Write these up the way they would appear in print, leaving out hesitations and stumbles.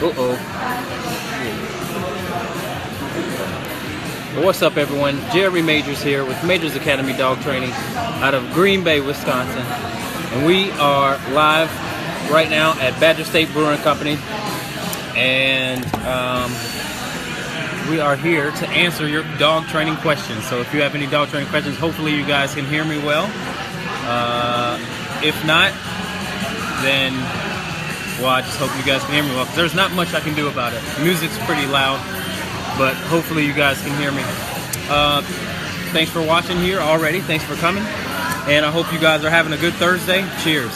Uh-oh. What's up, everyone? Jeremy Majors here with Majors Academy Dog Training out of Green Bay, Wisconsin. And we are live right now at Badger State Brewing Company. And we are here to answer your dog training questions. So if you have any dog training questions, hopefully you guys can hear me well. If not, then, well, I just hope you guys can hear me well, because there's not much I can do about it. The music's pretty loud, but hopefully you guys can hear me. Thanks for watching here already. Thanks for coming. And I hope you guys are having a good Thursday. Cheers.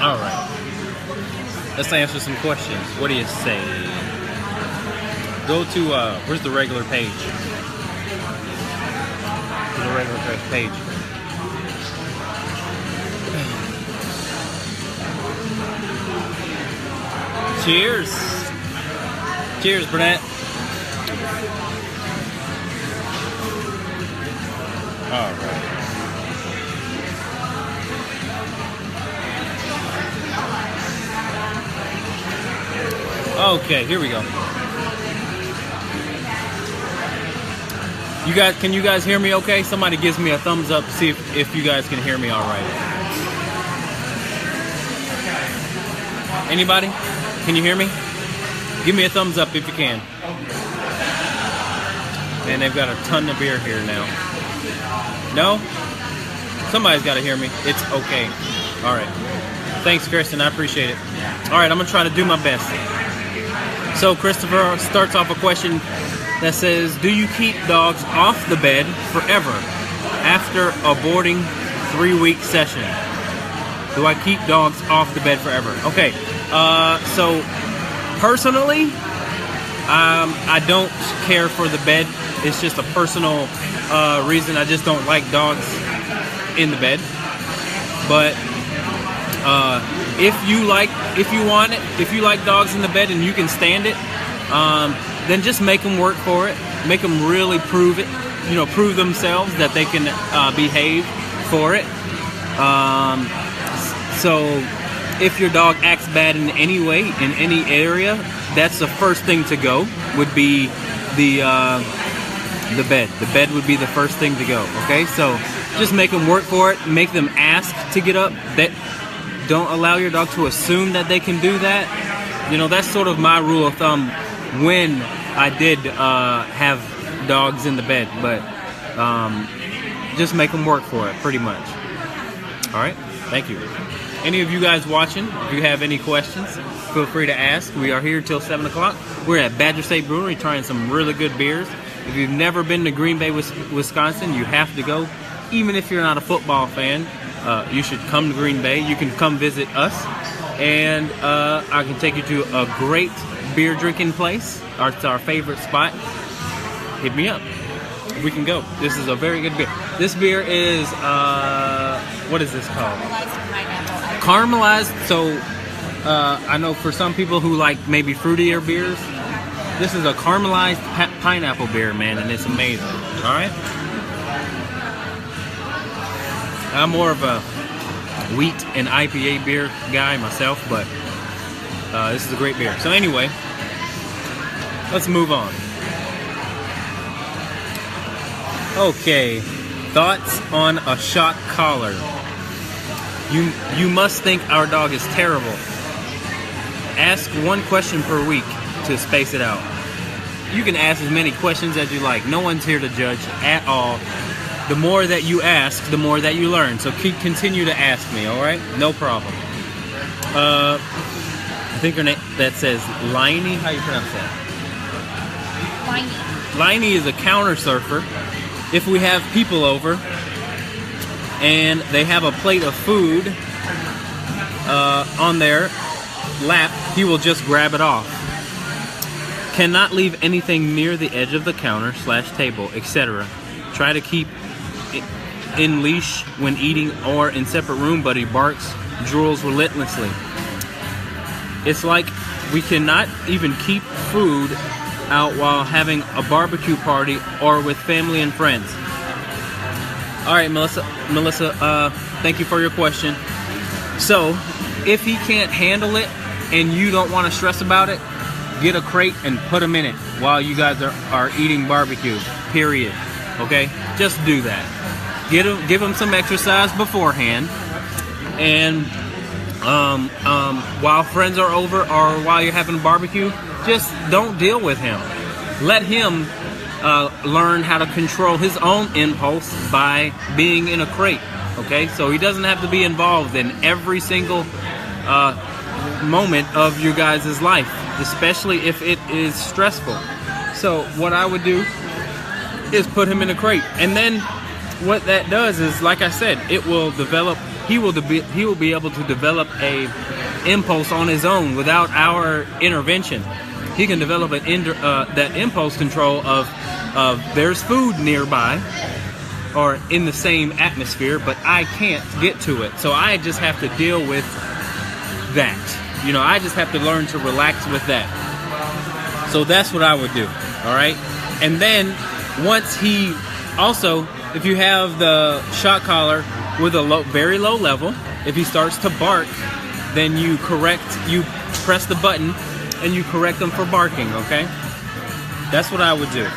All right. Let's answer some questions. What do you say? Go to, where's the regular page? The regular page. Cheers. Cheers, Burnett. All right. Okay, here we go. You guys, can you guys hear me okay? Somebody gives me a thumbs up to see if you guys can hear me all right. Anybody? Can you hear me? Give me a thumbs up if you can. Man, they've got a ton of beer here now. No? Somebody's got to hear me. It's okay. All right. Thanks, Kristen. I appreciate it. All right, I'm going to try to do my best. So Christopher starts off a question that says, do you keep dogs off the bed forever after a boarding 3-week session? Do I keep dogs off the bed forever? Okay, so personally, I don't care for the bed. It's just a personal reason. I just don't like dogs in the bed. But if you like dogs in the bed and you can stand it, then just make them work for it. Make them really prove it, prove themselves that they can behave for it. So if your dog acts bad in any way, in any area, that's the first thing to go, would be the bed. The bed would be the first thing to go, okay? So just make them work for it. Make them ask to get up. Don't allow your dog to assume that they can do that. That's sort of my rule of thumb when I did have dogs in the bed. But just make them work for it, pretty much. All right? Thank you. Any of you guys watching, if you have any questions, feel free to ask. We are here till 7 o'clock. We're at Badger State Brewery trying some really good beers. If you've never been to Green Bay, Wisconsin, you have to go. Even if you're not a football fan, you should come to Green Bay. You can come visit us, and I can take you to a great beer drinking place. It's our favorite spot. Hit me up. We can go. This is a very good beer. This beer is, what is this called? Caramelized. So I know for some people who like maybe fruitier beers, this is a caramelized pineapple beer, man, and it's amazing. All right. I'm more of a wheat and IPA beer guy myself, but this is a great beer. So anyway, let's move on. Okay, thoughts on a shock collar. You must think our dog is terrible. Ask one question per week to space it out. You can ask as many questions as you like. No one's here to judge at all. The more that you ask, the more that you learn. So continue to ask me, all right? No problem. I think her name, that says Liney. How you pronounce that? Liney. Liney is a counter surfer. If we have people over and they have a plate of food on their lap, he will just grab it off. Cannot leave anything near the edge of the counter / table, etc. Try to keep in leash when eating or in separate room, but he barks, drools relentlessly. It's like we cannot even keep food out while having a barbecue party or with family and friends. All right, Melissa, thank you for your question. So if he can't handle it and you don't want to stress about it, get a crate and put him in it while you guys are eating barbecue, period. Okay, just do that. Give him some exercise beforehand, and while friends are over or while you're having barbecue, just don't deal with him. Let him learn how to control his own impulse by being in a crate. Okay, so he doesn't have to be involved in every single moment of your guys' life, especially if it is stressful. So what I would do is put him in a crate, and then what that does is, like I said, it will develop. He will be able to develop a impulse on his own without our intervention. He can develop that impulse control of there's food nearby or in the same atmosphere, but I can't get to it. So I just have to deal with that. You know, I just have to learn to relax with that. So that's what I would do. All right. And then once he also, if you have the shock collar with a very low level, if he starts to bark, then you press the button and you correct him for barking. Okay. That's what I would do.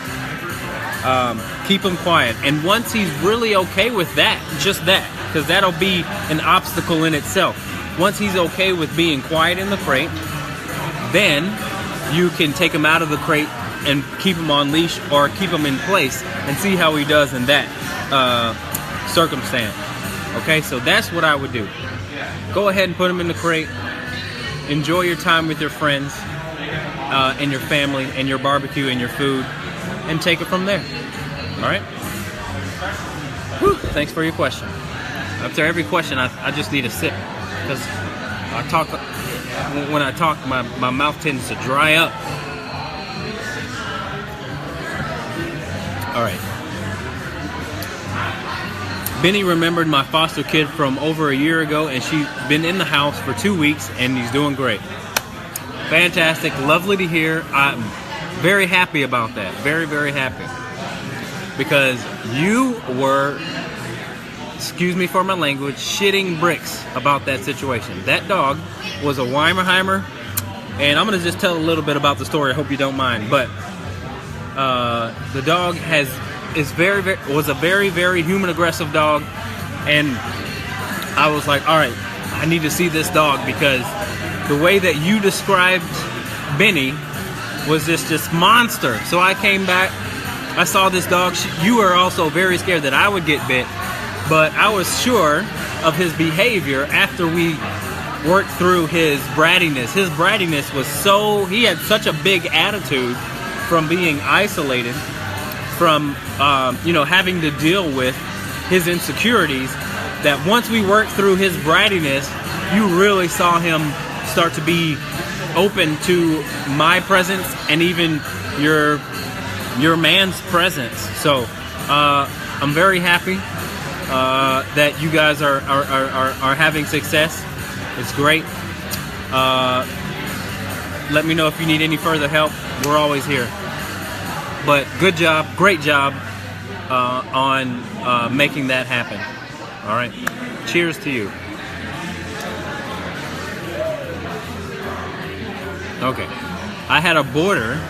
Keep him quiet. And once he's really okay with that, just that, because that'll be an obstacle in itself. Once he's okay with being quiet in the crate, then you can take him out of the crate and keep him on leash or keep him in place and see how he does in that circumstance. Okay, so that's what I would do. Go ahead and put him in the crate. Enjoy your time with your friends and your family and your barbecue and your food, and take it from there. All right? Whew, thanks for your question. After every question, I just need a sip, because when I talk, my mouth tends to dry up. All right. Benny remembered my foster kid from over a year ago, and she's been in the house for 2 weeks, and he's doing great. Fantastic. Lovely to hear. I'm very happy about that. Very, very happy. Because you were, excuse me for my language, shitting bricks about that situation. That dog was a Weimaraner, and I'm going to just tell a little bit about the story. I hope you don't mind. But the dog was a very, very human aggressive dog, and I was like, all right, I need to see this dog, because the way that you described Benny was this monster. So I came back, I saw this dog. You were also very scared that I would get bit, but I was sure of his behavior after we worked through his brattiness. His brattiness was he had such a big attitude from being isolated, from having to deal with his insecurities, that once we worked through his brattiness, you really saw him start to be open to my presence and even your man's presence. So I'm very happy that you guys are having success. It's great. Let me know if you need any further help. We're always here. But good job, great job on making that happen. All right. Cheers to you. Okay. I had a border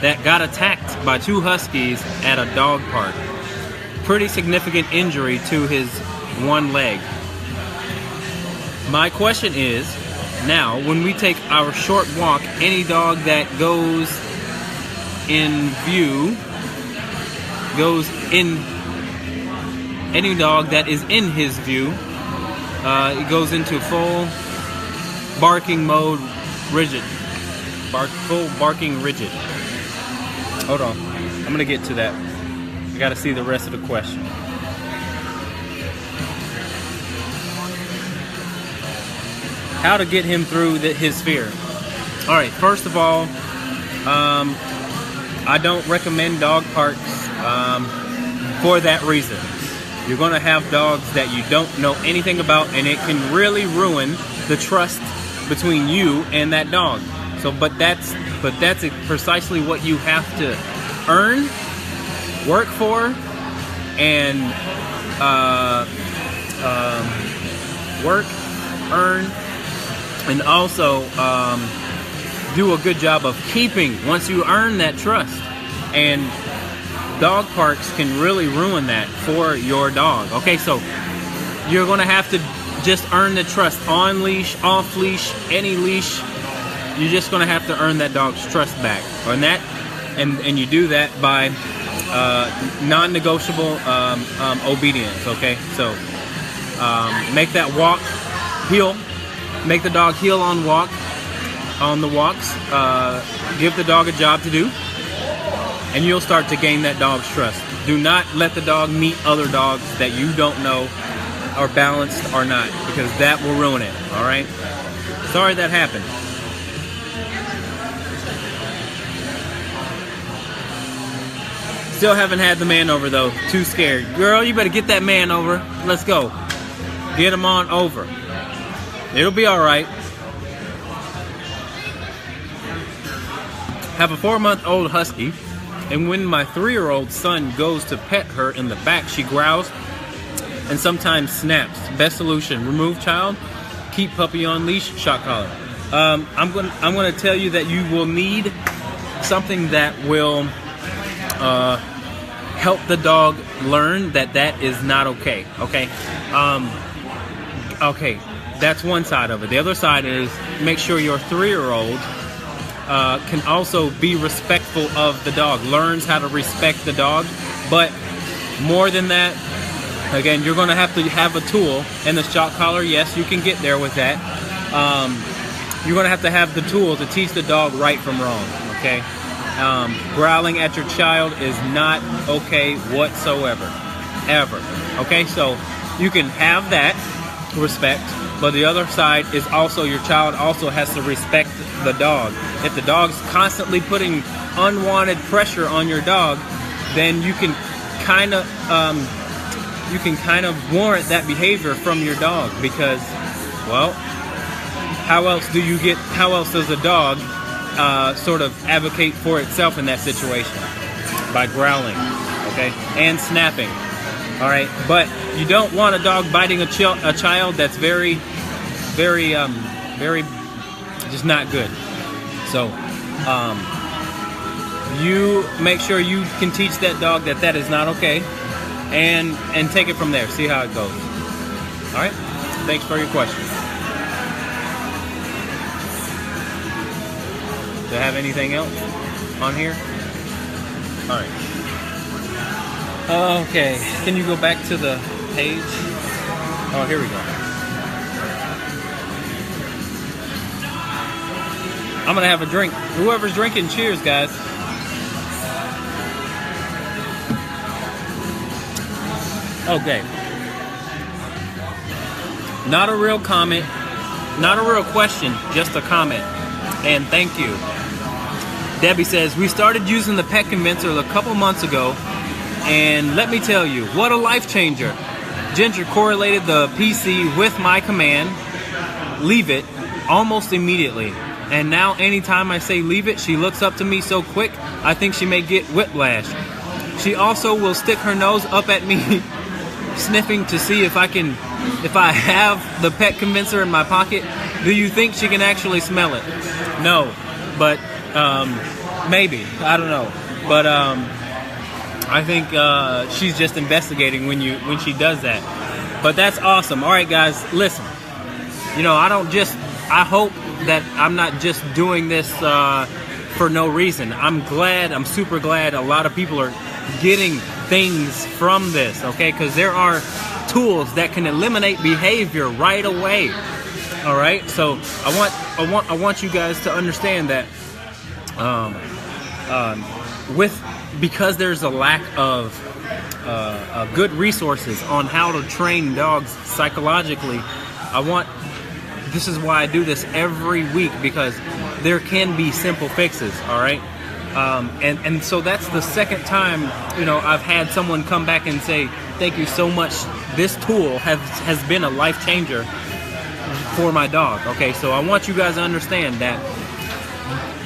that got attacked by 2 huskies at a dog park. Pretty significant injury to his one leg. My question is, now when we take our short walk, any dog that goes in view, any dog that is in his view, it goes into full barking mode, rigid. Full barking rigid. Hold on. I'm going to get to that. I got to see the rest of the question. How to get him through his fear. All right. First of all, I don't recommend dog parks for that reason. You're going to have dogs that you don't know anything about, and it can really ruin the trust between you and that dog. So, but that's precisely what you have to earn, work for, and earn and also do a good job of keeping once you earn that trust. And dog parks can really ruin that for your dog. Okay, so you're going to have to just earn the trust on leash, off leash, any leash. You're just going to have to earn that dog's trust back. And you do that by non-negotiable obedience. Okay, so make that walk, heel, make the dog heel on the walks. Give the dog a job to do, and you'll start to gain that dog's trust. Do not let the dog meet other dogs that you don't know are balanced or not, because that will ruin it. All right, sorry that happened. Still haven't had the man over though. Too scared. Girl, you better get that man over. Let's go. Get him on over. It'll be all right. Have a 4-month-old husky, and when my 3-year-old son goes to pet her in the back, she growls and sometimes snaps. Best solution: remove child, keep puppy on leash, shock collar. I'm going to tell you that you will need something that will help the dog learn that that is not okay. Okay, okay, that's one side of it. The other side is make sure your 3-year-old can also be respectful of the dog, learns how to respect the dog. But more than that, again, you're going to have a tool, and the shock collar, yes, you can get there with that. You're going to have the tool to teach the dog right from wrong. Okay. Growling at your child is not okay whatsoever, ever. Okay, so you can have that respect, but the other side is also your child also has to respect the dog. If the dog's constantly putting unwanted pressure on your dog, then you can kind of warrant that behavior from your dog, because, well, how else does a dog sort of advocate for itself in that situation? By growling, okay, and snapping. All right, but you don't want a dog biting a child. That's very just not good. So you make sure you can teach that dog that that is not okay, and take it from there. See how it goes. All right, thanks for your question. Do I have anything else on here? All right. Okay, can you go back to the page? Oh, here we go. I'm gonna have a drink. Whoever's drinking, cheers, guys. Okay. Not a real comment, not a real question, just a comment. And thank you. Debbie says, we started using the pet convincer a couple months ago, and let me tell you, what a life changer. Ginger correlated the PC with my command, leave it, almost immediately. And now anytime I say leave it, she looks up to me so quick, I think she may get whiplash. She also will stick her nose up at me, sniffing to see if I have the pet convincer in my pocket. Do you think she can actually smell it? No, but maybe. I don't know. But I think she's just investigating when she does that. But that's awesome. All right, guys, listen. You know, I hope that I'm not just doing this for no reason. I'm super glad a lot of people are getting things from this, okay? Because there are tools that can eliminate behavior right away. All right, so I want you guys to understand that because there's a lack of good resources on how to train dogs psychologically, this is why I do this every week, because there can be simple fixes. All right, and so that's the second time I've had someone come back and say, thank you so much, this tool has been a life changer for my dog. Okay, so I want you guys to understand that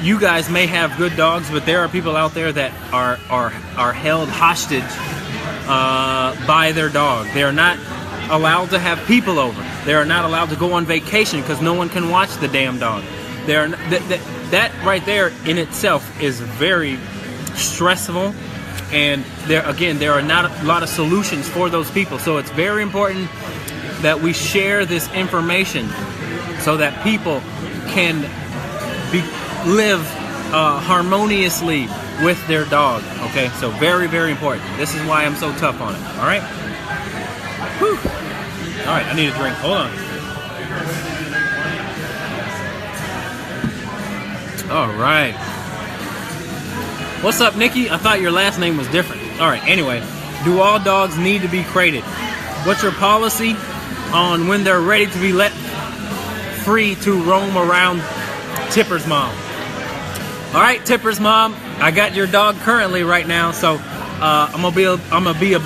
you guys may have good dogs, but there are people out there that are held hostage by their dog. They are not allowed to have people over. They are not allowed to go on vacation because no one can watch the damn dog. That right there in itself is very stressful, and there are not a lot of solutions for those people. So it's very important that we share this information so that people can live harmoniously with their dog. Okay, so very, very important. This is why I'm so tough on it. All right. Whew. All right, I need a drink. Hold on. All right. What's up, Nikki? I thought your last name was different. All right, anyway. Do all dogs need to be crated? What's your policy on when they're ready to be let free to roam around? Tipper's mom. All right, Tipper's mom. I got your dog currently right now, so I'm gonna be a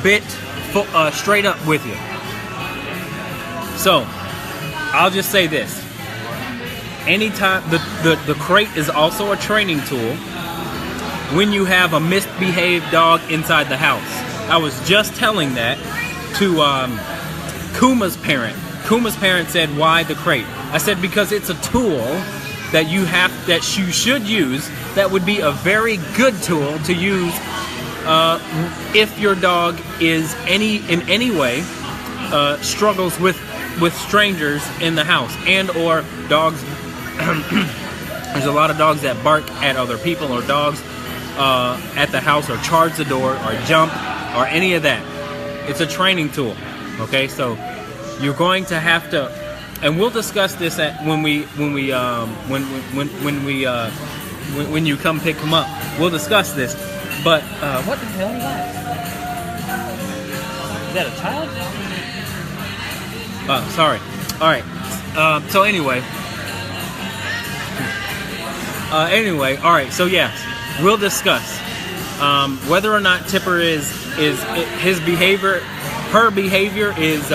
bit straight up with you. So I'll just say this. Anytime the crate is also a training tool when you have a misbehaved dog inside the house. I was just telling that to Kuma's parent. Kuma's parent said, "Why the crate?" I said because it's a tool that you should use. That would be a very good tool to use if your dog is in any way struggles with strangers in the house, and or dogs. There's a lot of dogs that bark at other people, or dogs at the house, or charge the door, or jump, or any of that. It's a training tool. Okay, so you're going to have to, and we'll discuss this when you come pick him up. We'll discuss this. But what the hell is that? Is that a child? Sorry. All right. So anyway. All right. So yes, we'll discuss whether or not Tipper is his behavior, her behavior is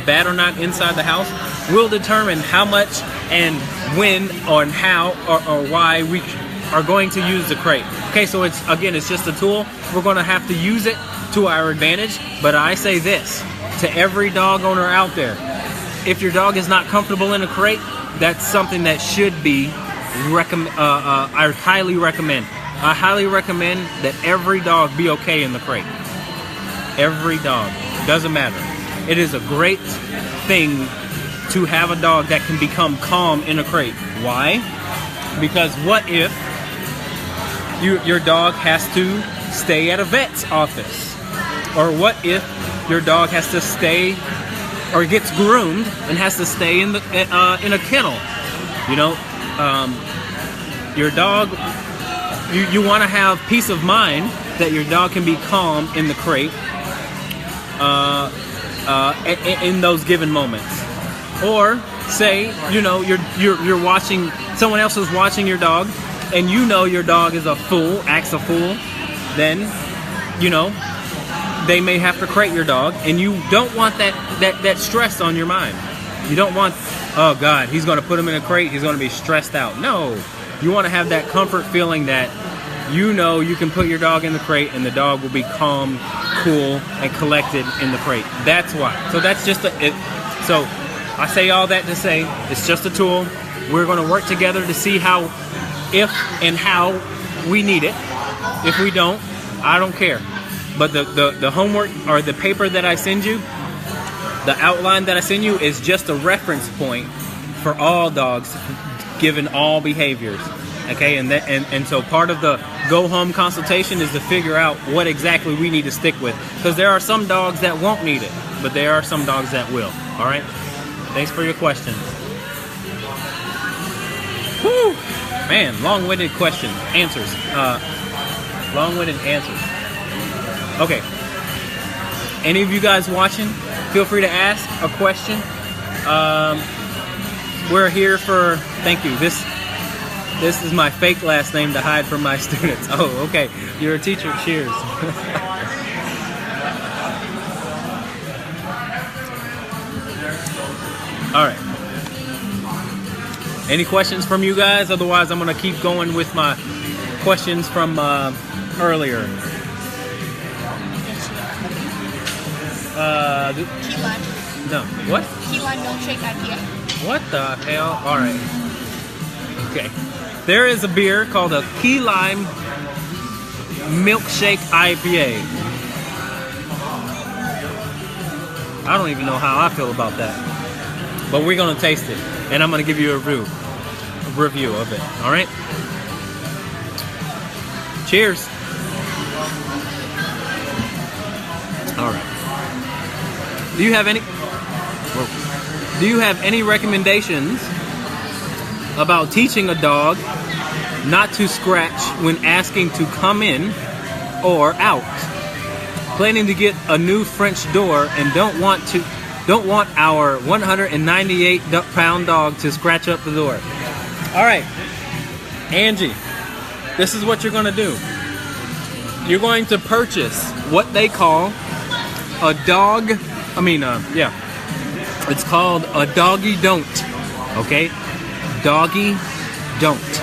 bad or not inside the house. We'll determine how much and when or how or why we are going to use the crate. Okay, so it's just a tool. We're going to have to use it to our advantage. But I say this to every dog owner out there: if your dog is not comfortable in a crate, that's something that should be I highly recommend. I highly recommend that every dog be okay in the crate. Every dog. Doesn't matter. It is a great thing to have a dog that can become calm in a crate. Why? Because what if your dog has to stay at a vet's office? Or what if your dog has to stay or gets groomed and has to stay in a kennel? You know, your dog, you want to have peace of mind that your dog can be calm in the crate in those given moments. Or say, you know, you're watching, someone else is watching your dog, and you know your dog is a fool, acts a fool, then, you know, they may have to crate your dog, and you don't want that stress on your mind. You don't want, oh God, he's going to put him in a crate, he's going to be stressed out. No, you want to have that comfort feeling that you know you can put your dog in the crate and the dog will be calm, cool, and collected in the crate. That's why. So that's just so I say all that to say it's just a tool. We're going to work together to see how, if and how we need it. If we don't, I don't care. But the homework or the paper that I send you, the outline that I send you is just a reference point for all dogs, given all behaviors. Okay, and so part of the go home consultation is to figure out what exactly we need to stick with, because there are some dogs that won't need it, but there are some dogs that will. All right. Thanks for your question. Whew. Man, long-winded question. Answers. Long-winded answers. Okay. Any of you guys watching, feel free to ask a question. We're here for, thank you. This is my fake last name to hide from my students. Oh, okay. You're a teacher. Cheers. All right. Any questions from you guys? Otherwise, I'm going to keep going with my questions from earlier. Key lime. No. What? Key lime milkshake IPA. What the hell? All right. Okay. There is a beer called a key lime milkshake IPA. I don't even know how I feel about that. But we're gonna taste it, and I'm gonna give you a review of it. All right. Cheers. All right. Do you have any recommendations about teaching a dog not to scratch when asking to come in or out? Planning to get a new French door and don't want our 198-pound dog to scratch up the door. All right, Angie, this is what you're going to do. You're going to purchase what they call a dog. It's called a doggy don't. Okay, doggy don't.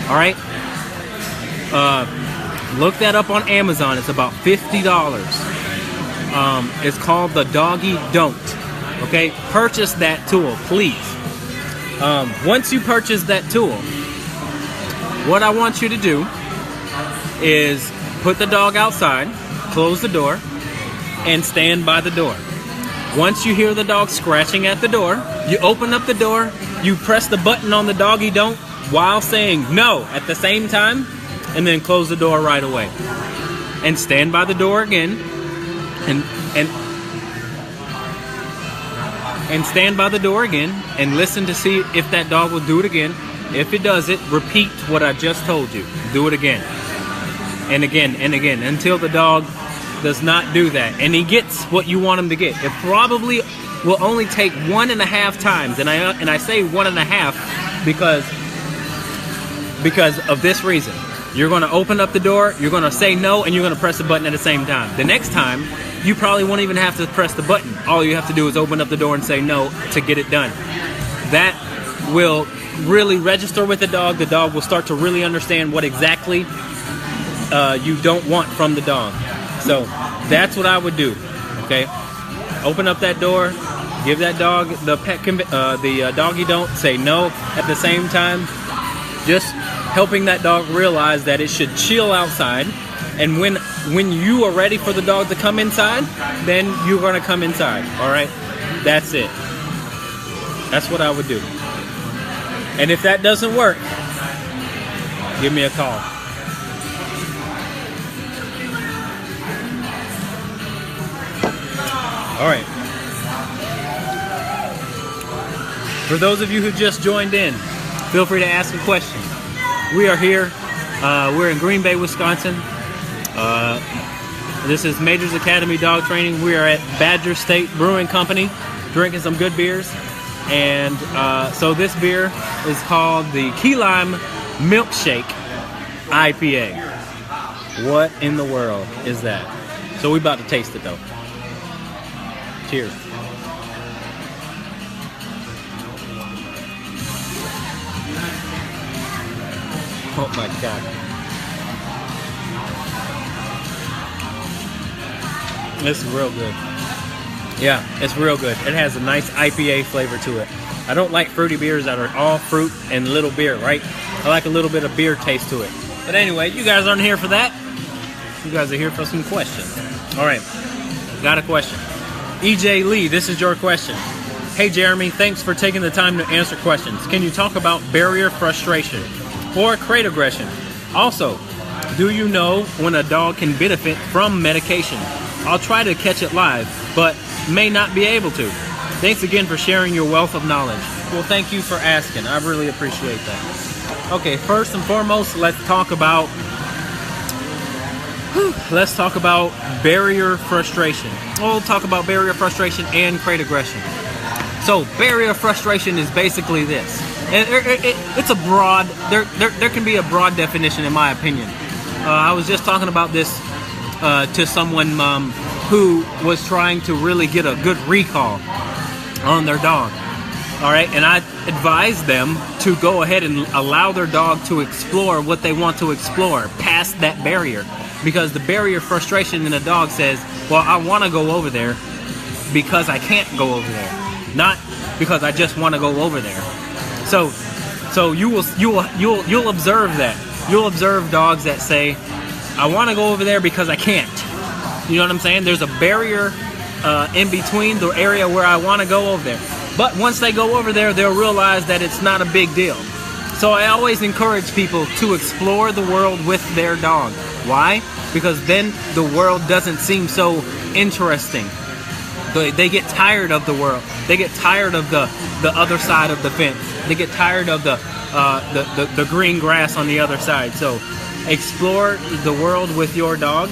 All right. Look that up on Amazon. It's about $50. It's called the doggy don't. Okay, purchase that tool, please. Once you purchase that tool, what I want you to do is put the dog outside, close the door, and stand by the door. Once you hear the dog scratching at the door, you open up the door, you press the button on the doggy don't while saying no at the same time, and then close the door right away. And stand by the door again, and stand by the door again, and listen to see if that dog will do it again. If it does it, repeat what I just told you. Do it again, and again, and again, until the dog does not do that, and he gets what you want him to get. It probably will only take 1.5 times, and I say 1.5 because of this reason. You're going to open up the door, you're going to say no, and you're going to press the button at the same time. The next time, you probably won't even have to press the button. All you have to do is open up the door and say no to get it done. That will really register with the dog. The dog will start to really understand what exactly you don't want from the dog. So that's what I would do. Okay, open up that door, give that dog the doggy don't, say no at the same time, just helping that dog realize that it should chill outside, and when you are ready for the dog to come inside, then you're going to come inside. All right, that's it. That's what I would do. And if that doesn't work, give me a call. All right. For those of you who just joined in, feel free to ask a question. We are here. We're in Green Bay, Wisconsin. This is Majors Academy Dog Training. We are at Badger State Brewing Company, drinking some good beers. And so this beer is called the Key Lime Milkshake IPA. What in the world is that? So we're about to taste it though. Cheers. Oh my God. This is real good. Yeah, it's real good. It has a nice IPA flavor to it. I don't like fruity beers that are all fruit and little beer, right? I like a little bit of beer taste to it. But anyway, you guys aren't here for that. You guys are here for some questions. All right, got a question. EJ Lee, this is your question. Hey Jeremy, thanks for taking the time to answer questions. Can you talk about barrier frustration or crate aggression? Also, do you know when a dog can benefit from medication? I'll try to catch it live, but may not be able to. Thanks again for sharing your wealth of knowledge. Well, thank you for asking. I really appreciate that. Okay, first and foremost, let's talk about barrier frustration. We'll talk about barrier frustration and crate aggression. So barrier frustration is basically this. It's a broad, there can be a broad definition in my opinion. I was just talking about this to someone who was trying to really get a good recall on their dog. All right, and I advised them to go ahead and allow their dog to explore what they want to explore past that barrier. Because the barrier frustration in a dog says, well, I want to go over there, because I can't go over there, not because I just want to go over there. So you'll observe that. You'll observe dogs that say, I want to go over there because I can't. You know what I'm saying? There's a barrier in between the area where I want to go over there. But once they go over there, they'll realize that it's not a big deal. So I always encourage people to explore the world with their dog. Why? Because then the world doesn't seem so interesting. They get tired of the world. They get tired of the other side of the fence. They get tired of the green grass on the other side. So explore the world with your dog,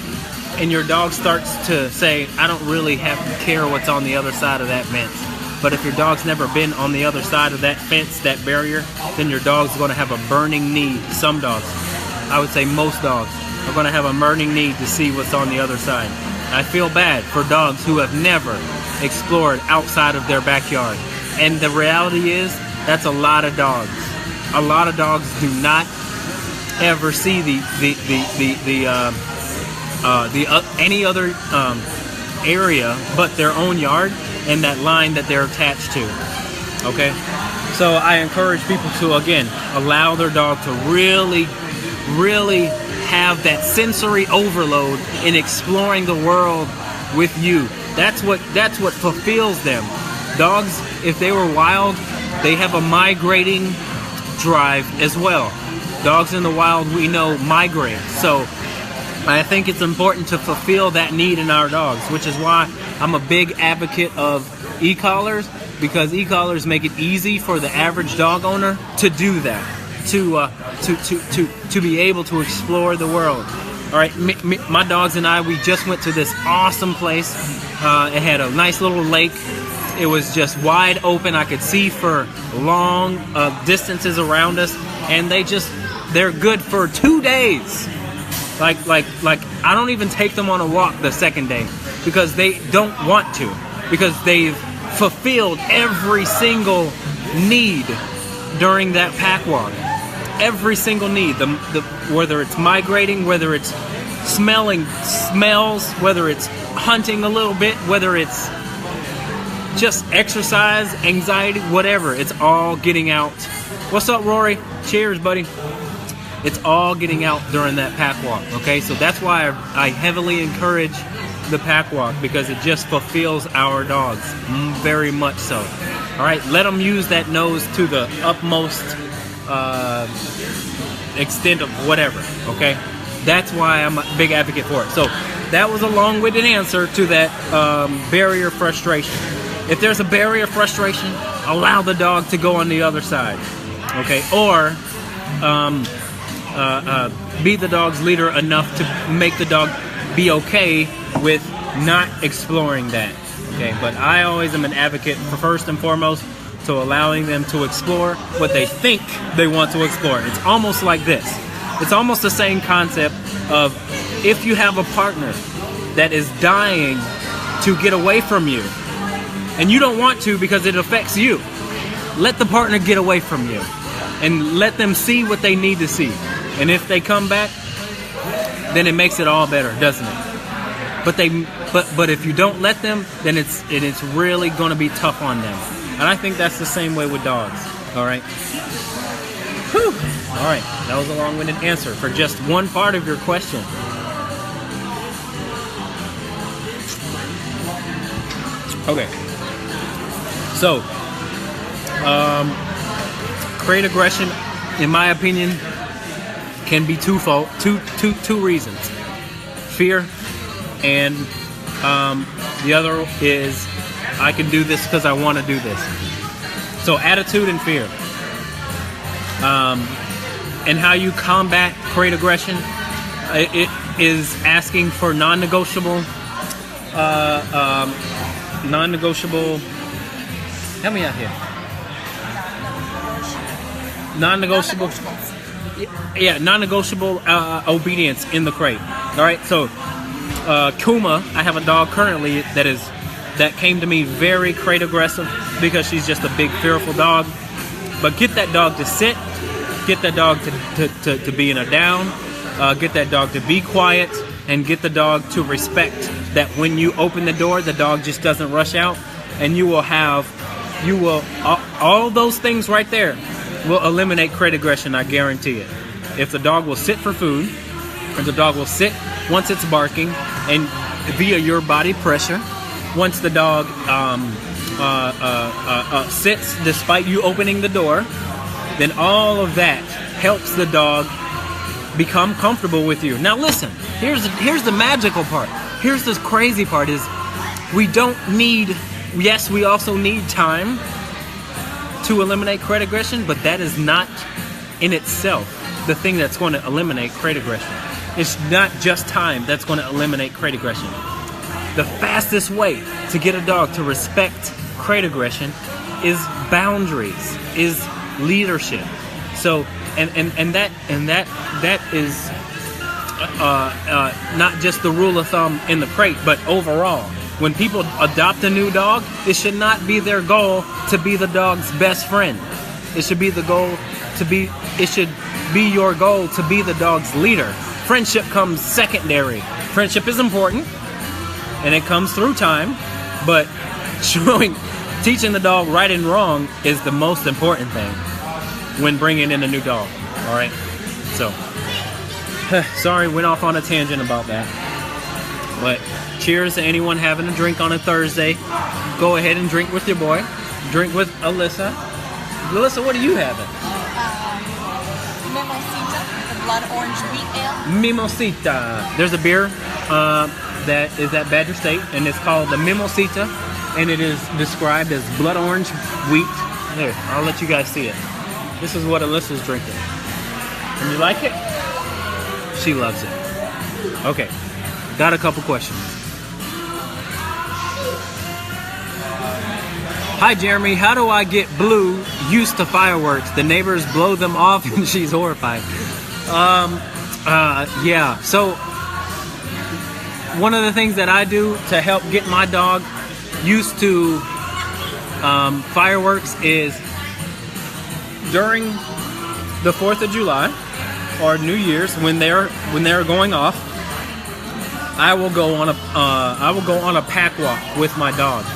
and your dog starts to say, I don't really have to care what's on the other side of that fence. But if your dog's never been on the other side of that fence, that barrier, then your dog's going to have a burning need. Some dogs, I would say most dogs, are going to have a burning need to see what's on the other side. I feel bad for dogs who have never explored outside of their backyard. And the reality is, that's a lot of dogs. A lot of dogs do not ever see any other area but their own yard and that line that they're attached to. Okay? So I encourage people to, again, allow their dog to really have that sensory overload in exploring the world with you. That's what fulfills them. Dogs, if they were wild, they have a migrating drive as well. Dogs in the wild, we know, migrate. So I think it's important to fulfill that need in our dogs, which is why I'm a big advocate of e-collars, because e-collars make it easy for the average dog owner to do that, to be able to explore the world. All right, my dogs and I, we just went to this awesome place. It had a nice little lake. It was just wide open. I could see for long distances around us, and they're good for 2 days. Like I don't even take them on a walk the second day because they don't want to, because they've fulfilled every single need during that pack walk. Every single need, whether it's migrating, whether it's smelling smells, whether it's hunting a little bit, whether it's just exercise, anxiety, whatever, it's all getting out. What's up, Rory? Cheers, buddy. It's all getting out during that pack walk, okay? So that's why I heavily encourage the pack walk, because it just fulfills our dogs, very much so. All right, let them use that nose to the utmost extent of whatever, okay? That's why I'm a big advocate for it. So that was a long-winded answer to that barrier frustration. If there's a barrier frustration, allow the dog to go on the other side, okay? Or be the dog's leader enough to make the dog be okay with not exploring that, okay? But I always am an advocate for, first and foremost, to allowing them to explore what they think they want to explore. It's almost like this. It's almost the same concept of, if you have a partner that is dying to get away from you, and you don't want to because it affects you, let the partner get away from you and let them see what they need to see. And if they come back, then it makes it all better, doesn't it? But if you don't let them, then it's really going to be tough on them. And I think that's the same way with dogs. All right. Whew. All right. That was a long-winded answer for just one part of your question. Okay. So, crate aggression, in my opinion, can be twofold. Two reasons: fear, and the other is, I can do this because I want to do this. So attitude and fear. And how you combat crate aggression, it is asking for non-negotiable, help me out here. Non-negotiable, yeah, non-negotiable obedience in the crate. All right, so Kuma, I have a dog currently that came to me very crate aggressive because she's just a big fearful dog. But get that dog to sit, get that dog to be in a down, get that dog to be quiet, and get the dog to respect that when you open the door, the dog just doesn't rush out, and all those things right there will eliminate crate aggression, I guarantee it. If the dog will sit for food, if the dog will sit once it's barking, and via your body pressure, once the dog sits despite you opening the door, then all of that helps the dog become comfortable with you. Now listen, here's the magical part. Here's this crazy part is we don't need, yes, we also need time to eliminate crate aggression, but that is not in itself the thing that's going to eliminate crate aggression. It's not just time that's going to eliminate crate aggression. The fastest way to get a dog to respect crate aggression is boundaries, is leadership. So and that is not just the rule of thumb in the crate, but overall. When people adopt a new dog, it should not be their goal to be the dog's best friend. It should be your goal to be the dog's leader. Friendship comes secondary. Friendship is important, and it comes through time, but teaching the dog right and wrong is the most important thing when bringing in a new dog. All right, so sorry, went off on a tangent about that, but cheers to anyone having a drink on a Thursday. Go ahead and drink with your boy. Drink with Alyssa. Alyssa, what are you having? Mimosita, the blood orange wheat ale. Mimosita. There's a beer that is at Badger State, and it's called the Mimosita, and it is described as blood orange wheat. There, I'll let you guys see it. This is what Alyssa's drinking. And you like it? She loves it. Okay, got a couple questions. Hi Jeremy, how do I get Blue used to fireworks? The neighbors blow them off and she's horrified. Yeah, so one of the things that I do to help get my dog used to fireworks is during the 4th of July or New Year's when they're going off, I will go on a pack walk with my dog.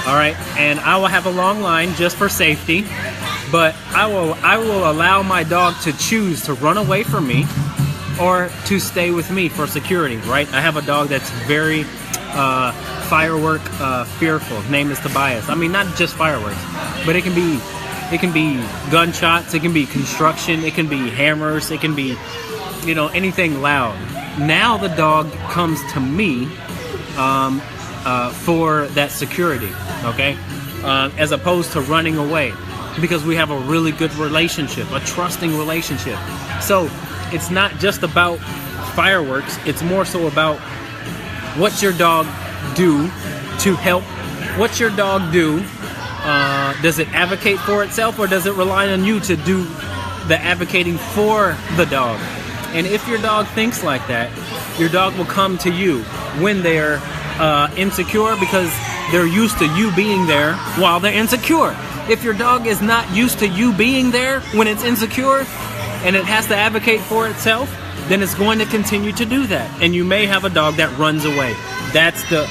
All right, and I will have a long line just for safety, but I will allow my dog to choose to run away from me or to stay with me for security. Right, I have a dog that's very firework fearful. His name is Tobias. I mean, not just fireworks, but it can be gunshots, it can be construction, it can be hammers, it can be anything loud. Now the dog comes to me for that security, okay? As opposed to running away, because we have a really good relationship, a trusting relationship. So it's not just about fireworks, it's more so about what's your dog do to help. What's your dog do? Does it advocate for itself, or does it rely on you to do the advocating for the dog? And if your dog thinks like that, your dog will come to you when they're insecure, because they're used to you being there while they're insecure. If your dog is not used to you being there when it's insecure and it has to advocate for itself, then it's going to continue to do that, and you may have a dog that runs away. That's the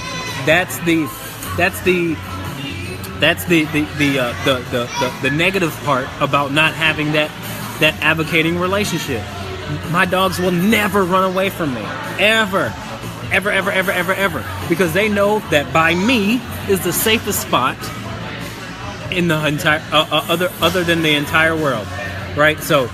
negative part about not having that advocating relationship. My dogs will never run away from me, ever, because they know that by me is the safest spot in the entire other than the entire world, right? So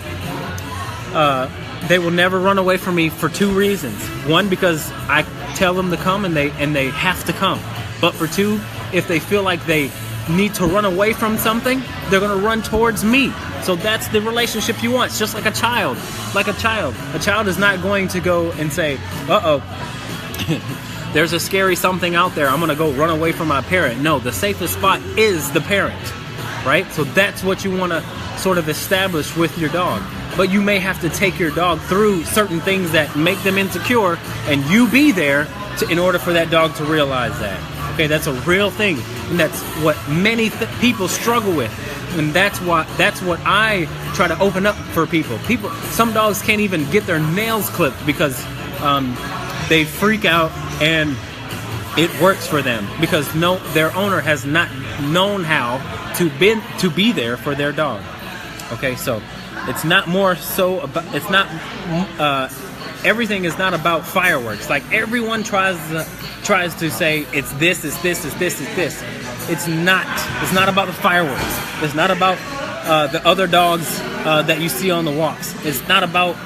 they will never run away from me for two reasons. One, because I tell them to come and they have to come. But for two, if they feel like they need to run away from something, they're going to run towards me. So that's the relationship you want. It's just like a child. A child is not going to go and say, uh-oh, there's a scary something out there, I'm going to go run away from my parent. No, the safest spot is the parent, right? So that's what you want to sort of establish with your dog. But you may have to take your dog through certain things that make them insecure, and you be there in order for that dog to realize that. Okay, that's a real thing, and that's what many people struggle with, and that's what I try to open up for people. Some dogs can't even get their nails clipped because they freak out and it works for them because their owner has not known how to be there for their dog. Okay, so it's not more so about, it's not everything is not about fireworks. Like everyone tries to say it's this, it's this, it's this, it's this. It's not about the fireworks. It's not about the other dogs that you see on the walks. It's not about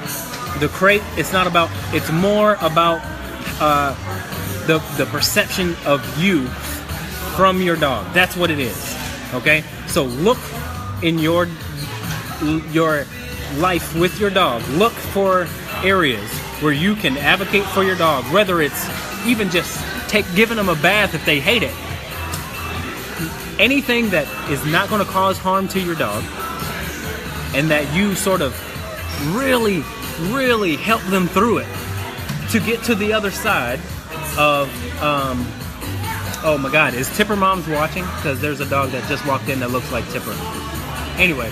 the crate. It's more about the perception of you from your dog. That's what it is. Okay? So look in your life with your dog. Look for areas where you can advocate for your dog, whether it's even just giving them a bath if they hate it. Anything that is not going to cause harm to your dog and that you sort of really, really help them through it to get to the other side of, oh my God, is Tipper Moms watching? Because there's a dog that just walked in that looks like Tipper. Anyway,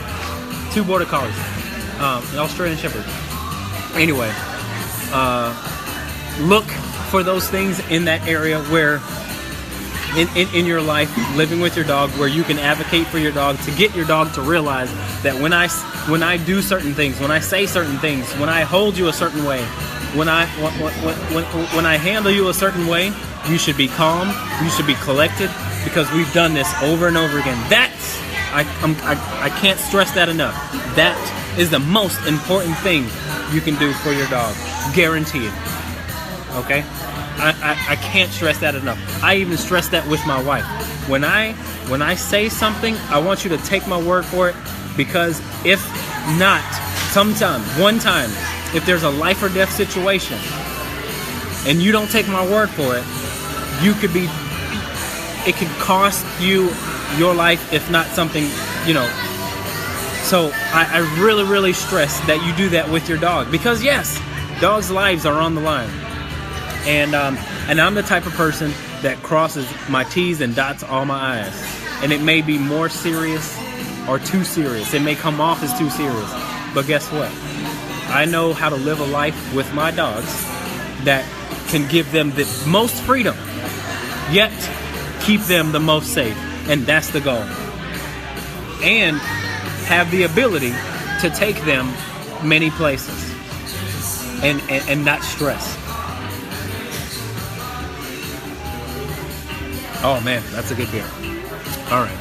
2 border collies, Australian Shepherd. Anyway, look for those things in that area where in your life, living with your dog, where you can advocate for your dog to get your dog to realize that when I do certain things, when I say certain things, when I hold you a certain way, when I handle you a certain way, you should be calm, you should be collected, because we've done this over and over again. I can't stress that enough. That is the most important thing you can do for your dog, guaranteed. Okay? I can't stress that enough. I even stress that with my wife. When I say something, I want you to take my word for it, because if not, one time, if there's a life or death situation and you don't take my word for it, it could cost you your life, if not something, So I really, really stress that you do that with your dog, because yes, dogs' lives are on the line. And I'm the type of person that crosses my T's and dots all my I's. And it may be more serious or too serious. It may come off as too serious. But guess what? I know how to live a life with my dogs that can give them the most freedom, yet keep them the most safe. And that's the goal. And have the ability to take them many places and not stress. Oh man, that's a good beer. All right.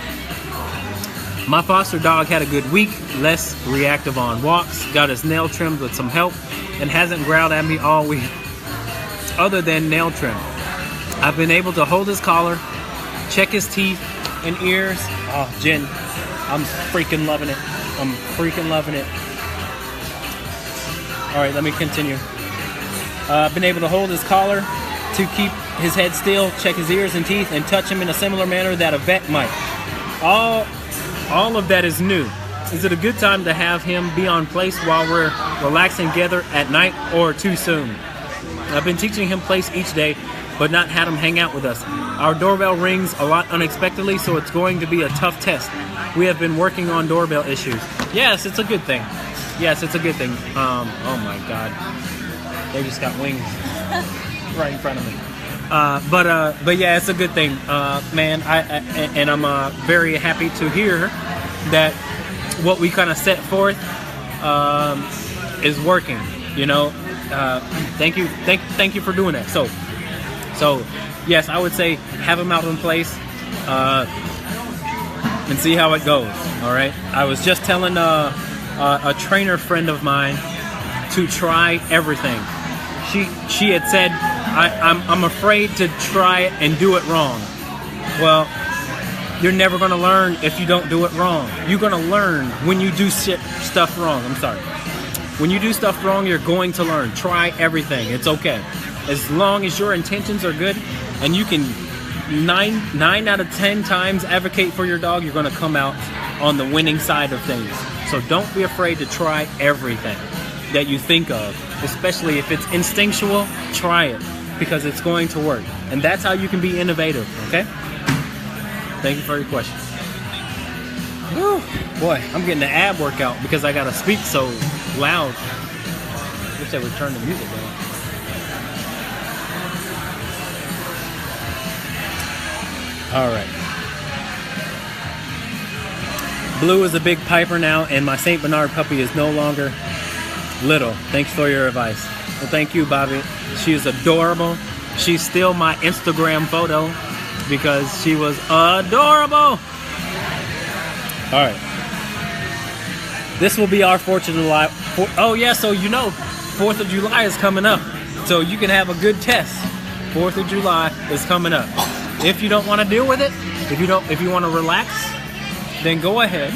My foster dog had a good week, less reactive on walks, got his nail trimmed with some help, and hasn't growled at me all week, other than nail trim. I've been able to hold his collar, check his teeth and ears. Oh, Jen, I'm freaking loving it. I'm freaking loving it. All right, let me continue. I've been able to hold his collar, to keep his head still, check his ears and teeth, and touch him in a similar manner that a vet might. All of that is new. Is it a good time to have him be on place while we're relaxing together at night, or too soon? I've been teaching him place each day, but not had him hang out with us. Our doorbell rings a lot unexpectedly, so it's going to be a tough test. We have been working on doorbell issues. Yes, it's a good thing. Yes, it's a good thing. Oh my God. They just got wings right in front of me. But yeah, it's a good thing, man. I'm very happy to hear that what we kind of set forth is working. Thank you for doing that. So yes, I would say have them out in place and see how it goes. All right. I was just telling a trainer friend of mine to try everything. She had said, I'm afraid to try it and do it wrong. Well, you're never going to learn if you don't do it wrong. You're going to learn when you do stuff wrong. I'm sorry. When you do stuff wrong, you're going to learn. Try everything. It's okay. As long as your intentions are good and you can 9 out of 10 times advocate for your dog, you're going to come out on the winning side of things. So don't be afraid to try everything that you think of, especially if it's instinctual. Try it, because it's going to work. And that's how you can be innovative, okay? Thank you for your question. Woo, boy, I'm getting an ab workout because I got to speak so loud. Wish they would turn the music down. All right. Blue is a big piper now, and my St. Bernard puppy is no longer little. Thanks for your advice. Well, thank you, Bobby. She is adorable. She's still my Instagram photo because she was adorable. All right. This will be our 4th of July. Oh, yeah, so you know 4th of July is coming up. So you can have a good test. 4th of July is coming up. If you don't want to deal with it, if you want to relax, then go ahead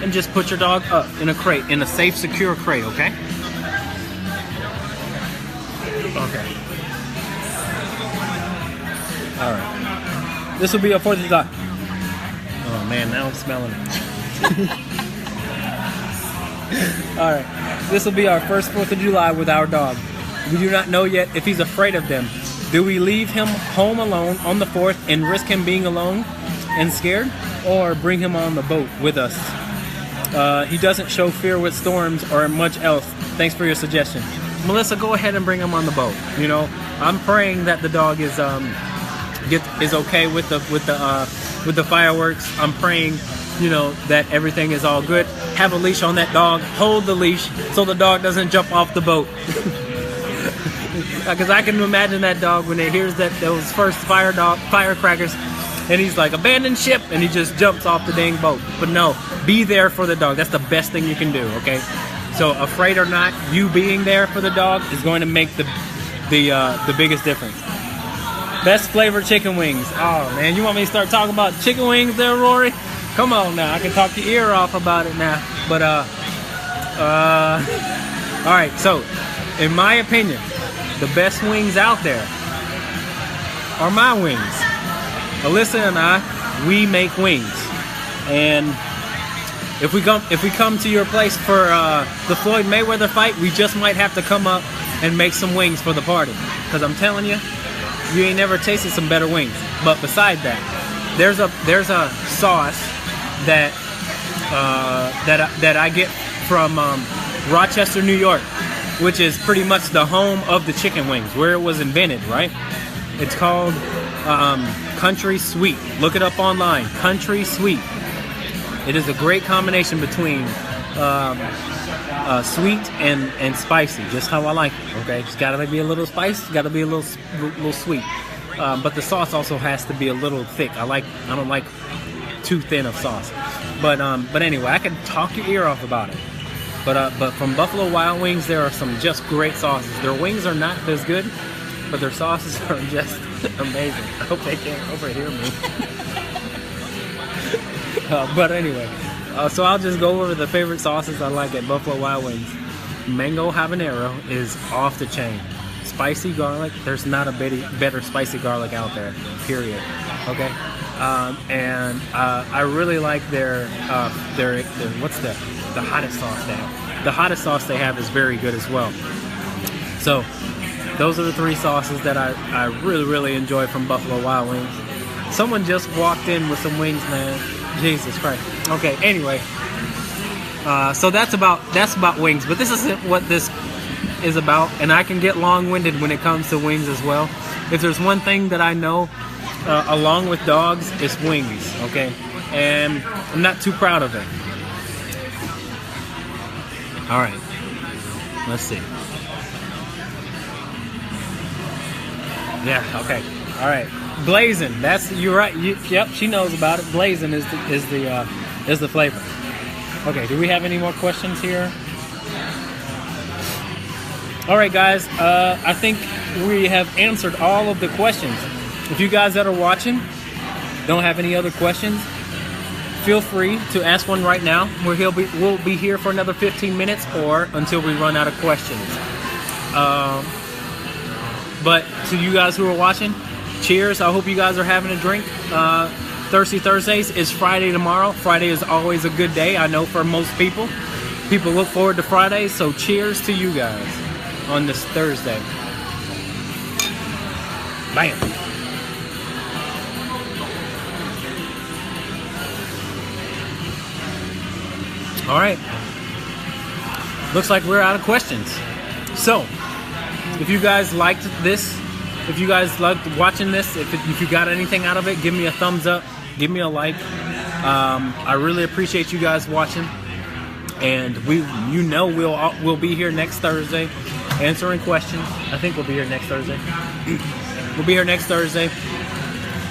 and just put your dog up in a crate, in a safe, secure crate, okay? Okay. All right. This will be a 4th of July. Oh man, now I'm smelling it. All right. This will be our first 4th of July with our dog. We do not know yet if he's afraid of them. Do we leave him home alone on the 4th and risk him being alone and scared, or bring him on the boat with us? He doesn't show fear with storms or much else. Thanks for your suggestion. Melissa, go ahead and bring him on the boat. You know, I'm praying that the dog is okay with the fireworks. I'm praying, you know, that everything is all good. Have a leash on that dog. Hold the leash so the dog doesn't jump off the boat. Because I can imagine that dog when it hears those first firecrackers, and he's like, abandon ship, and he just jumps off the dang boat. But no, be there for the dog. That's the best thing you can do, okay? So afraid or not, you being there for the dog is going to make the biggest difference. Best flavored chicken wings. Oh man, you want me to start talking about chicken wings there, Rory? Come on now, I can talk your ear off about it now. But all right. So, in my opinion, the best wings out there are my wings. Alyssa and I, we make wings, and if we come to your place for the Floyd Mayweather fight, we just might have to come up and make some wings for the party. Because I'm telling you, you ain't never tasted some better wings. But beside that, there's a sauce that I get from Rochester, New York, which is pretty much the home of the chicken wings, where it was invented, right? It's called Country Sweet. Look it up online, Country Sweet. It is a great combination between sweet and spicy, just how I like it. Okay, it's gotta be a little spice, gotta be a little sweet, but the sauce also has to be a little thick. I don't like too thin of sauce. But anyway, I can talk your ear off about it. But from Buffalo Wild Wings, there are some just great sauces. Their wings are not as good, but their sauces are just amazing. I hope they can't overhear me. But anyway, so I'll just go over the favorite sauces I like at Buffalo Wild Wings. Mango habanero is off the chain. Spicy garlic, there's not a better spicy garlic out there, period. Okay? And I really like their what's the hottest sauce they have. The hottest sauce they have is very good as well. So those are the 3 sauces that I really, really enjoy from Buffalo Wild Wings. Someone just walked in with some wings, man. Jesus Christ. Okay, anyway. So that's about wings, but this isn't what this is about, and I can get long-winded when it comes to wings as well. If there's one thing that I know, along with dogs, it's wings, okay? And I'm not too proud of it. All right, let's see. Yeah, okay, all right. Blazing, you're right. Yep, she knows about it. Blazing is the flavor. Okay, do we have any more questions here? All right, guys. I think we have answered all of the questions. If you guys that are watching don't have any other questions, feel free to ask one right now. We'll be here for another 15 minutes or until we run out of questions. But to you guys who are watching, cheers. I hope you guys are having a drink. Thirsty Thursdays is Friday tomorrow. Friday is always a good day, I know, for most people. People look forward to Fridays, so cheers to you guys on this Thursday. Bam. All right. Looks like we're out of questions. So, if you guys liked this If you guys liked watching this, if you got anything out of it, give me a thumbs up, give me a like. I really appreciate you guys watching, and we'll be here next Thursday answering questions. I think we'll be here next Thursday. We'll be here next Thursday.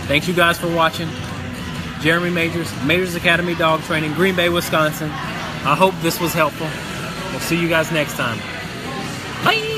Thanks you guys for watching. Jeremy Majors Academy Dog Training, Green Bay, Wisconsin. I hope this was helpful. We'll see you guys next time. Bye.